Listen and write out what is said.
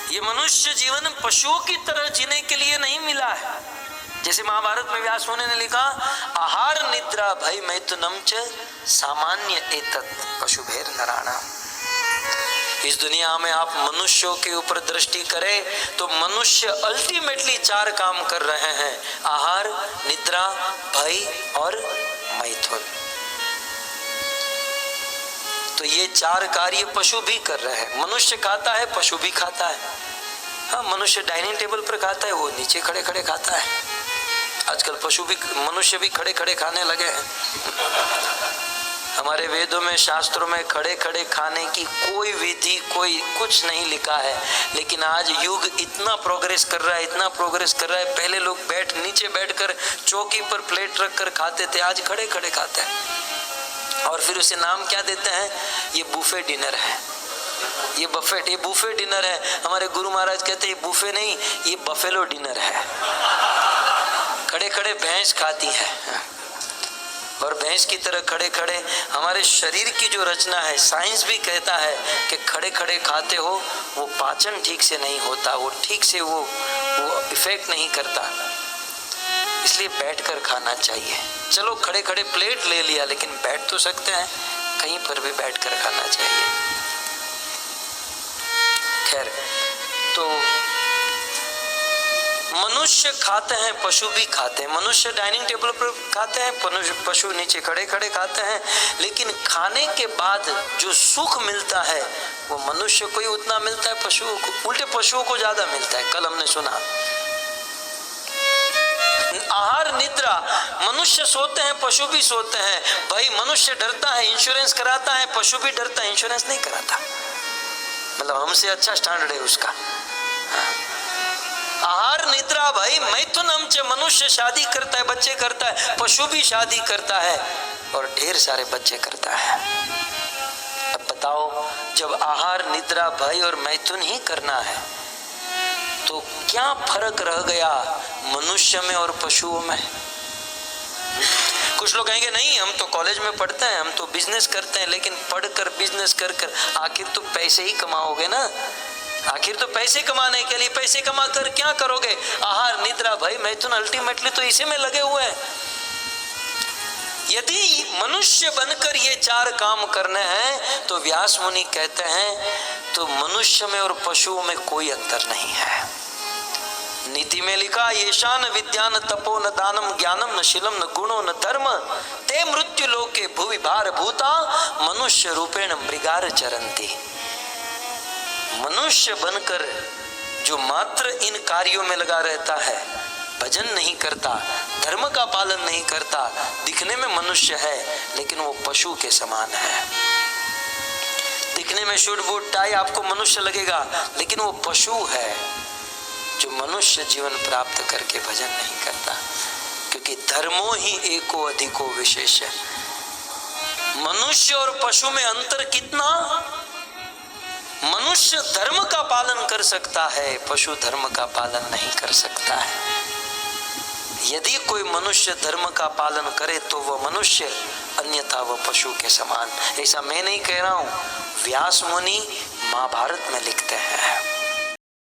ये मनुष्य जीवन पशुओं की तरह जीने के लिए नहीं मिला है। जैसे महाभारत में व्यास मुनि ने लिखा, आहार निद्रा भय मैथुनम च सामान्य एतत् पशुभेर नराणाम। इस दुनिया में आप मनुष्यों के ऊपर दृष्टि करें तो मनुष्य अल्टीमेटली 4 काम कर रहे हैं, आहार, निद्रा, भय और मैथुन। तो ये 4 कार्य पशु भी कर रहे हैं। मनुष्य खाता है, पशु भी खाता है। हाँ, मनुष्य डाइनिंग टेबल पर खाता है, वो नीचे खड़े खड़े खाता है। आजकल पशु भी, मनुष्य भी खड़े खड़े खाने लगे हैं। हमारे वेदों में, शास्त्रों में खड़े खड़े खाने की कोई विधि, कोई कुछ नहीं लिखा है। लेकिन आज युग इतना प्रोग्रेस कर रहा है, इतना प्रोग्रेस कर रहा है। पहले लोग नीचे बैठकर चौकी पर प्लेट रखकर खाते थे, आज खड़े खड़े खाते हैं। और फिर उसे नाम क्या देते हैं, ये बुफे डिनर है, ये बफेट, ये बुफे डिनर है। हमारे गुरु महाराज कहते हैं ये बुफे नहीं, ये बफेलो डिनर है। खड़े खड़े भैंस खाती है, और भैंस की तरह खड़े खड़े हमारे शरीर की जो रचना है, साइंस भी कहता है कि खड़े खड़े खाते हो, वो पाचन ठीक से नहीं होता, वो ठीक से वो इफेक्ट नहीं करता। इसलिए बैठकर खाना चाहिए। चलो खड़े खड़े प्लेट ले लिया, लेकिन बैठ तो सकते हैं, कहीं पर भी बैठकर खाना चाहिए। खैर, तो मनुष्य खाते हैं, पशु भी खाते हैं। मनुष्य डाइनिंग टेबल पर खाते हैं, पशु नीचे खड़े खड़े खाते हैं। लेकिन खाने के बाद जो सुख मिलता है वो मनुष्य को ही उतना मिलता है, पशुओं को, उल्टे पशुओं को ज्यादा मिलता है। कल हमने सुना, आहार निद्रा, मनुष्य सोते हैं, पशु भी सोते हैं। भाई, मनुष्य डरता है, इंश्योरेंस कराता है, पशु भी डरता है, इंश्योरेंस नहीं कराता। मतलब हमसे अच्छा स्टैंडर्ड है उसका। आहार निद्रा भाई मैथुनम च, मनुष्य शादी करता है, बच्चे करता है, पशु भी शादी करता है और ढेर सारे बच्चे करता है। अब बताओ, जब आहार निद्रा भय और मैथुन ही करना है तो क्या फर्क रह गया मनुष्य में और पशुओं में? कुछ लोग कहेंगे नहीं, हम तो कॉलेज में पढ़ते हैं, हम तो बिजनेस करते हैं, लेकिन पढ़कर बिजनेस कर कर आखिर तो पैसे ही कमाओगे ना। आखिर तो पैसे कमाने के लिए, पैसे कमा कर क्या करोगे? आहार निद्रा भय मैथुन, अल्टीमेटली तो इसी में लगे हुए हैं। यदि मनुष्य बनकर ये 4 काम करने हैं तो व्यास मुनि कहते हैं तो मनुष्य में और पशुओं में कोई अंतर नहीं है। नीति में लिखा, येषान विद्या न तपो न दानम ज्ञानम न शीलम न गुणो न धर्म ते मृत्यु लोके भुवि भार भूता मनुष्य रूपेण मृगार चरन्ति। मनुष्य बनकर जो मात्र इन कार्यों में लगा रहता है, भजन नहीं करता, धर्म का पालन नहीं करता, दिखने में मनुष्य है लेकिन वो पशु के समान है। दिखने में शूट बूट टाई आपको मनुष्य लगेगा, लेकिन वो पशु है जो मनुष्य जीवन प्राप्त करके भजन नहीं करता। क्योंकि धर्मो ही एको अधिको विशेष है। मनुष्य और पशु में अंतर कितना? मनुष्य धर्म का पालन कर सकता है, पशु धर्म का पालन नहीं कर सकता है। यदि कोई मनुष्य धर्म का पालन करे तो वह मनुष्य, अन्यथा वह पशु के समान। ऐसा मैं नहीं कह रहा हूं, व्यास मुनि महाभारत में लिखते हैं।